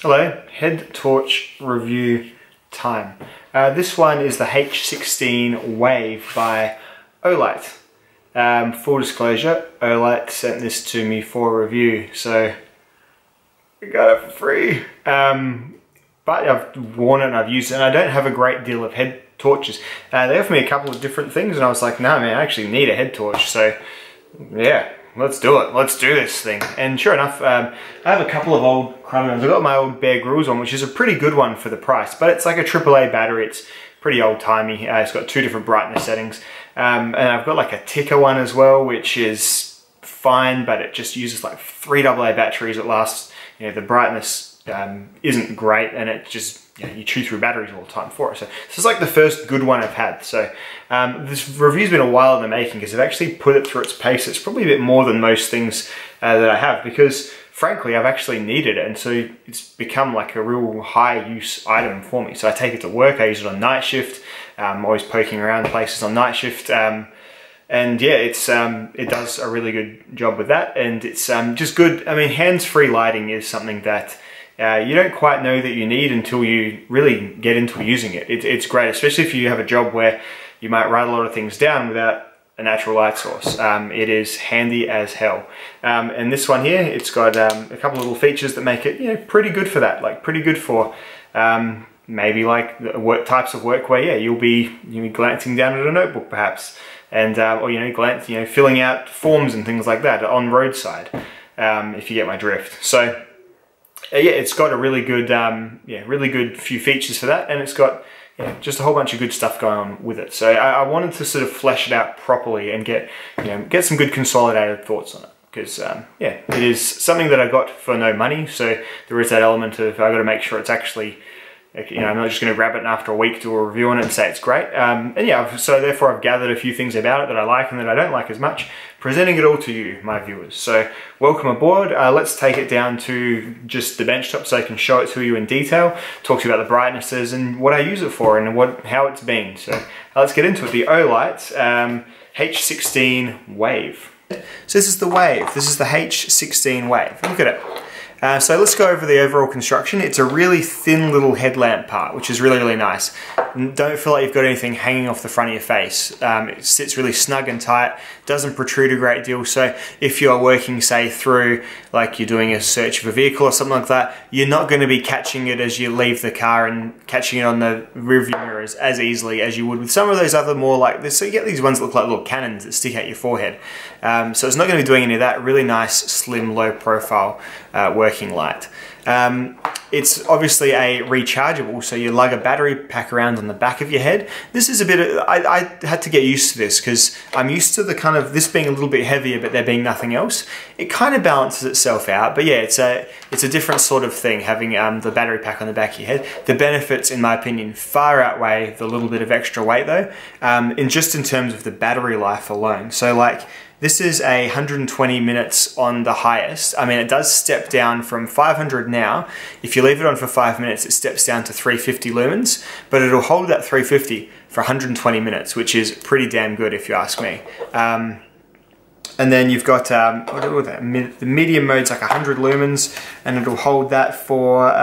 Hello, head torch review time. This one is the H16 Wave by Olight. Full disclosure, Olight sent this to me for review, so I got it for free. But I've worn it and I've used it, and I don't have a great deal of head torches. They offered me a couple of different things, and I was like, no man, I actually need a head torch, so yeah. Let's do it. Let's do this thing. And sure enough, I have a couple of old Chronos. I've got my old Bear Grylls one, which is a pretty good one for the price, but it's like a AAA battery. It's pretty old-timey. It's got 2 different brightness settings. And I've got like a ticker one as well, which is fine, but it just uses like 3 AA batteries. It lasts, you know, the brightness isn't great, and it just, you know, you chew through batteries all the time for it. So this is like the first good one I've had. So this review's been a while in the making because I've actually put it through its paces. It's probably a bit more than most things that I have, because frankly I've actually needed it, and so it's become like a real high use item for me. So I take it to work, I use it on night shift, I'm always poking around places on night shift, and yeah, it does a really good job with that, and it's just good. I mean, hands-free lighting is something that you don't quite know that you need until you really get into using it. It's great, especially if you have a job where you might write a lot of things down without a natural light source. It is handy as hell. And this one here, it's got a couple of little features that make it, you know, pretty good for that. Like pretty good for maybe like the types of work where, yeah, you'll be glancing down at a notebook perhaps, and or filling out forms and things like that on roadside, if you get my drift. So yeah, it's got a really good, really good few features for that, and it's got just a whole bunch of good stuff going on with it. So I wanted to sort of flesh it out properly and get some good consolidated thoughts on it, because yeah, it is something that I got for no money. So there is that element of I got to make sure it's actually, I'm not just going to grab it and after a week do a review on it and say it's great. And yeah, so therefore I've gathered a few things about it that I like and that I don't like as much, presenting it all to you, my viewers. So welcome aboard. Let's take it down to just the benchtop so I can show it to you in detail, talk to you about the brightnesses and what I use it for and how it's been. So let's get into it. The Olight H16 Wave. So this is the Wave. This is the H16 Wave. Look at it. So let's go over the overall construction. It's a really thin little headlamp part, which is really, really nice. Don't feel like you've got anything hanging off the front of your face. It sits really snug and tight, doesn't protrude a great deal. So if you're working, say, through, like you're doing a search of a vehicle or something like that, you're not going to be catching it as you leave the car and catching it on the rearview mirrors as easily as you would with some of those other more like this. So you get these ones that look like little cannons that stick out your forehead. So it's not going to be doing any of that. Really nice, slim, low profile working light. It's obviously a rechargeable, so you lug a battery pack around on the back of your head. This is a bit of, I had to get used to this because I'm used to the kind of this being a little bit heavier but there being nothing else. It kind of balances itself out, but yeah, it's a different sort of thing having the battery pack on the back of your head. The benefits, in my opinion, far outweigh the little bit of extra weight though, in terms of the battery life alone. So like, this is 120 minutes on the highest. I mean, it does step down from 500 now. If you leave it on for 5 minutes, it steps down to 350 lumens, but it'll hold that 350 for 120 minutes, which is pretty damn good if you ask me. And then you've got the medium mode's like 100 lumens, and it'll hold that for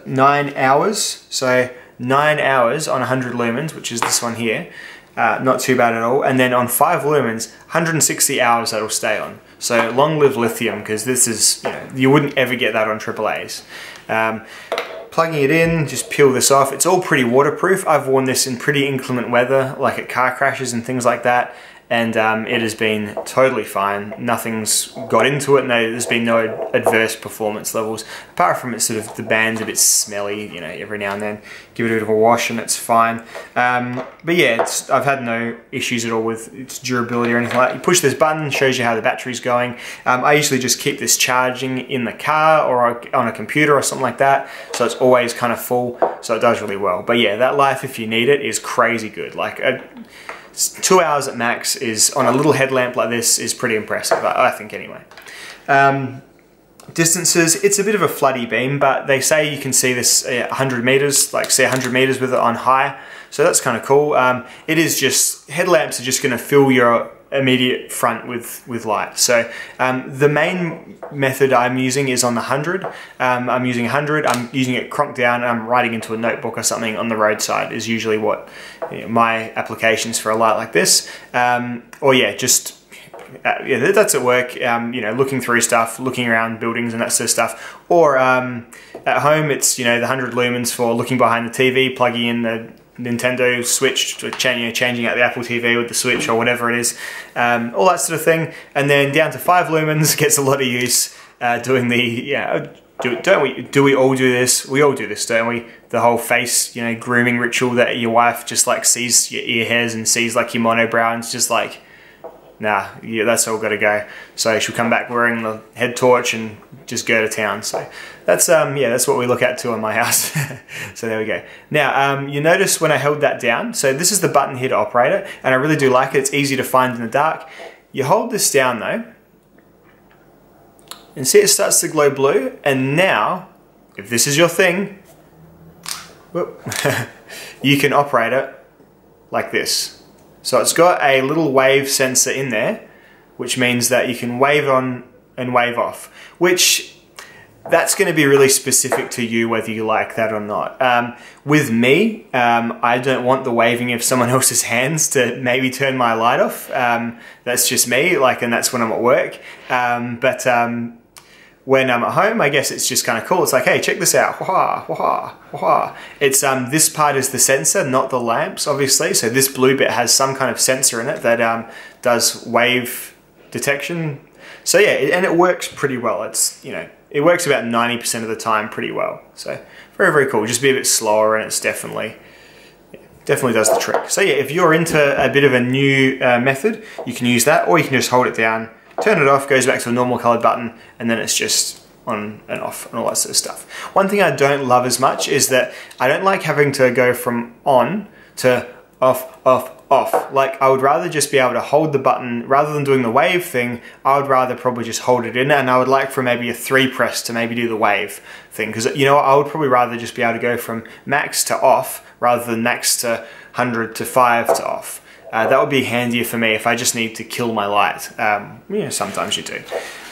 9 hours. So 9 hours on 100 lumens, which is this one here. Not too bad at all. And then on 5 lumens, 160 hours that'll stay on. So long live lithium, because this is, you wouldn't ever get that on AAAs. Plugging it in, just peel this off. It's all pretty waterproof. I've worn this in pretty inclement weather, like at car crashes and things like that. And it has been totally fine. Nothing's got into it. No, there's been no adverse performance levels, apart from it's sort of the band's a bit smelly, every now and then. Give it a bit of a wash and it's fine. But yeah, I've had no issues at all with its durability or anything like that. You push this button, shows you how the battery's going. I usually just keep this charging in the car or on a computer or something like that, so it's always kind of full, so it does really well. But yeah, that life, if you need it, is crazy good. Like 2 hours at max is, on a little headlamp like this, is pretty impressive, I think anyway. Distances, it's a bit of a floody beam, but they say you can see this 100 meters, like say 100 meters with it on high, so that's kind of cool. It is just, headlamps are just going to fill your immediate front with light. So the main method I'm using is on the 100. I'm using 100, I'm using it cranked down, and I'm writing into a notebook or something on the roadside is usually what my applications for a light like this. Or yeah, just yeah, that's at work, you know, looking through stuff, looking around buildings and that sort of stuff. Or at home, it's, you know, the 100 lumens for looking behind the TV, plugging in the Nintendo Switch, changing out the Apple TV with the Switch or whatever it is, all that sort of thing. And then down to 5 lumens gets a lot of use doing the, yeah, do we all do this? We all do this, don't we? The whole face, you know, grooming ritual that your wife just like sees your ear hairs and sees like your monobrow and it's just like, nah, yeah, that's all got to go. So she'll come back wearing the head torch and just go to town. So that's yeah, that's what we look at too in my house. So there we go. Now you notice when I held that down, so this is the button here to operate it, and I really do like it. It's easy to find in the dark. You hold this down though, and see it starts to glow blue. And now, if this is your thing, whoop, you can operate it like this. So it's got a little wave sensor in there, which means that you can wave on and wave off, which that's going to be really specific to you whether you like that or not. With me, I don't want the waving of someone else's hands to maybe turn my light off. That's just me, like, and that's when I'm at work. When I'm at home, I guess it's just kind of cool. It's like, hey, check this out. Wah, wah, wah. It's this part is the sensor, not the lamps, obviously. So this blue bit has some kind of sensor in it that does wave detection. So yeah, and it works pretty well. It's, you know, it works about 90% of the time pretty well. So very, very cool. Just be a bit slower, and it's definitely does the trick. So yeah, if you're into a bit of a new method, you can use that, or you can just hold it down, turn it off, goes back to a normal colored button, and then it's just on and off and all that sort of stuff. One thing I don't love as much is that I don't like having to go from on to off, off, off. Like, I would rather just be able to hold the button rather than doing the wave thing. I would rather probably just hold it in, and I would like for maybe a 3 press to maybe do the wave thing, because, you know, I would probably rather just be able to go from max to off rather than max to 100 to 5 to off. That would be handier for me if I just need to kill my light. You know, sometimes you do.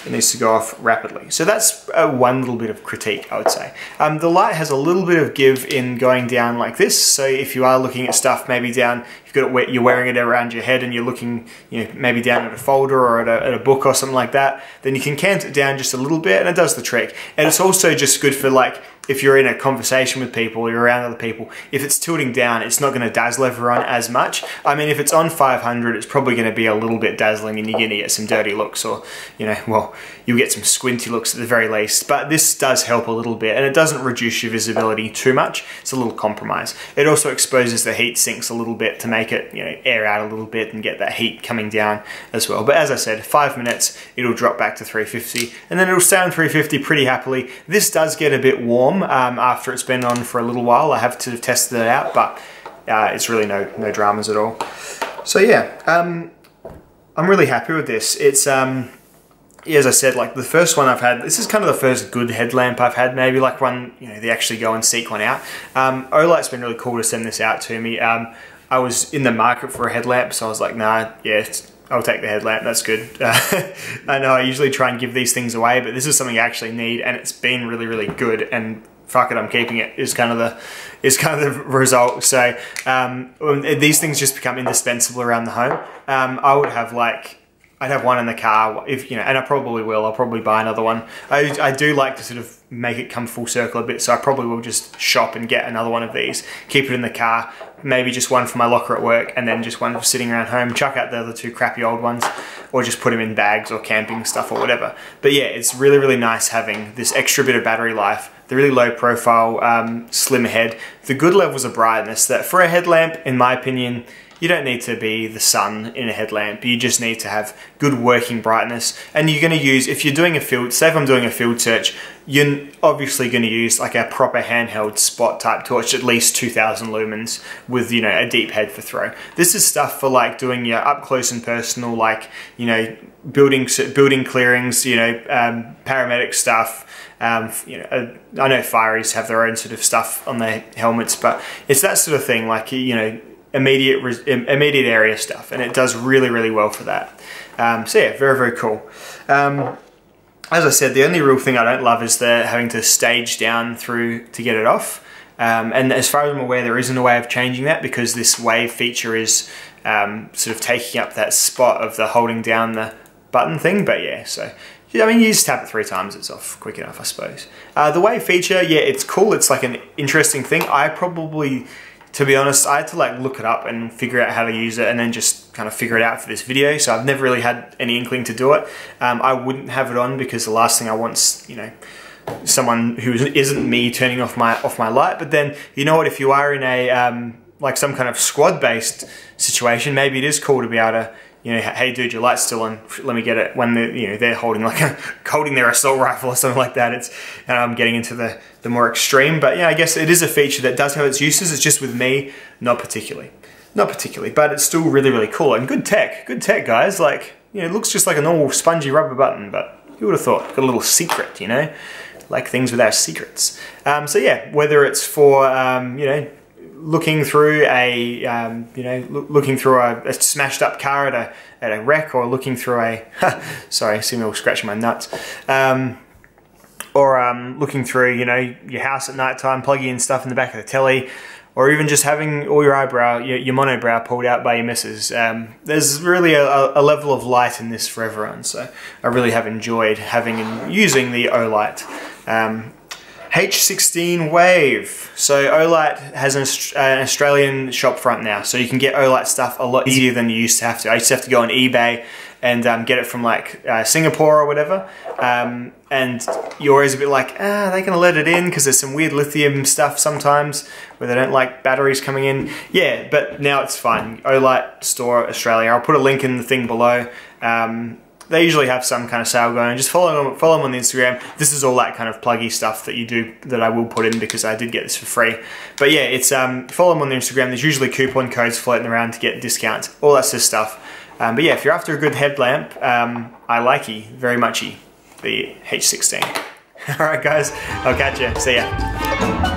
It needs to go off rapidly. So that's one little bit of critique, I would say. The light has a little bit of give in going down like this. So if you are looking at stuff maybe down, you're wearing it around your head and you're looking, you know, maybe down at a folder or at a book or something like that, then you can cant it down just a little bit and it does the trick. And it's also just good for, like, if you're in a conversation with people, you're around other people, if it's tilting down, it's not going to dazzle everyone as much. I mean, if it's on 500, it's probably going to be a little bit dazzling and you're going to get some dirty looks, or, you know, well, you'll get some squinty looks at the very least. But this does help a little bit, and it doesn't reduce your visibility too much. It's a little compromise. It also exposes the heat sinks a little bit to make it, you know, air out a little bit and get that heat coming down as well. But as I said, 5 minutes, it'll drop back to 350, and then it'll stay on 350 pretty happily. This does get a bit warm after it's been on for a little while. I have to have tested it out, but it's really no dramas at all. So yeah, I'm really happy with this. It's yeah, as I said, like the first one I've had, this is kind of the first good headlamp I've had, maybe like one, you know, they actually go and seek one out. Olight's been really cool to send this out to me. I was in the market for a headlamp, so I was like, nah, yeah, I'll take the headlamp, that's good. I know I usually try and give these things away, but this is something I actually need, and it's been really, really good, and fuck it, I'm keeping it, is kind of the result. So these things just become indispensable around the home. I would have, like, I'd have one in the car, if, you know, and I probably will. I'll probably buy another one. I do like to sort of make it come full circle a bit, so I probably will just shop and get another one of these, keep it in the car, maybe just one for my locker at work, and then just one for sitting around home, chuck out the other 2 crappy old ones, or just put them in bags or camping stuff or whatever. But yeah, it's really, really nice having this extra bit of battery life, the really low profile, slim head, the good levels of brightness that for a headlamp, in my opinion, you don't need to be the sun in a headlamp. You just need to have good working brightness. And you're going to use, if you're doing a field, say if I'm doing a field search, you're obviously going to use like a proper handheld spot type torch, at least 2000 lumens with, you know, a deep head for throw. This is stuff for like doing your up close and personal, like, you know, building clearings, you know, paramedic stuff. You know, I know fireys have their own sort of stuff on their helmets, but it's that sort of thing, like, you know, immediate area stuff, and it does really, really well for that. So yeah, very, very cool. As I said, the only real thing I don't love is the having to stage down through to get it off. And as far as I'm aware, there isn't a way of changing that because this wave feature is sort of taking up that spot of the holding down the button thing. But yeah, so I mean, you just tap it 3 times, it's off quick enough, I suppose. The wave feature, yeah, it's cool. It's like an interesting thing. I probably, to be honest, I had to like look it up and figure out how to use it and then just kind of figure it out for this video. So I've never really had any inkling to do it. I wouldn't have it on because the last thing I want is, you know, someone who isn't me turning off my light. But then, you know what, if you are in a like some kind of squad based situation, maybe it is cool to be able to, you know, hey dude, your light's still on, let me get it, when they're, you know, they're holding like holding their assault rifle or something like that. It's getting into the more extreme, but yeah, I guess it is a feature that does have its uses. It's just with me, not particularly, but it's still really, really cool and good tech, guys. Like, you know, it looks just like a normal spongy rubber button, but who would have thought? Got a little secret, you know, like things without secrets. So yeah, whether it's for you know, looking through a looking through a smashed up car at a wreck, or looking through a sorry, see me all scratching my nuts, or looking through, you know, your house at night time, plugging in stuff in the back of the telly, or even just having all your your monobrow pulled out by your missus. There's really a level of light in this for everyone, so I really have enjoyed having and using the Olight. H16 Wave. So Olight has an Australian shop front now, so you can get Olight stuff a lot easier than you used to have to. I used to have to go on eBay and get it from like Singapore or whatever, and you're always a bit like, are they gonna let it in? Because there's some weird lithium stuff sometimes where they don't like batteries coming in. Yeah, but now it's fine. Olight Store Australia. I'll put a link in the thing below. They usually have some kind of sale going. Just follow them on the Instagram. This is all that kind of pluggy stuff that you do, that I will put in because I did get this for free. But yeah, it's follow them on the Instagram. There's usually coupon codes floating around to get discounts, all that sort of stuff. But yeah, if you're after a good headlamp, I likey very muchy the H16. All right, guys, I'll catch you. See ya.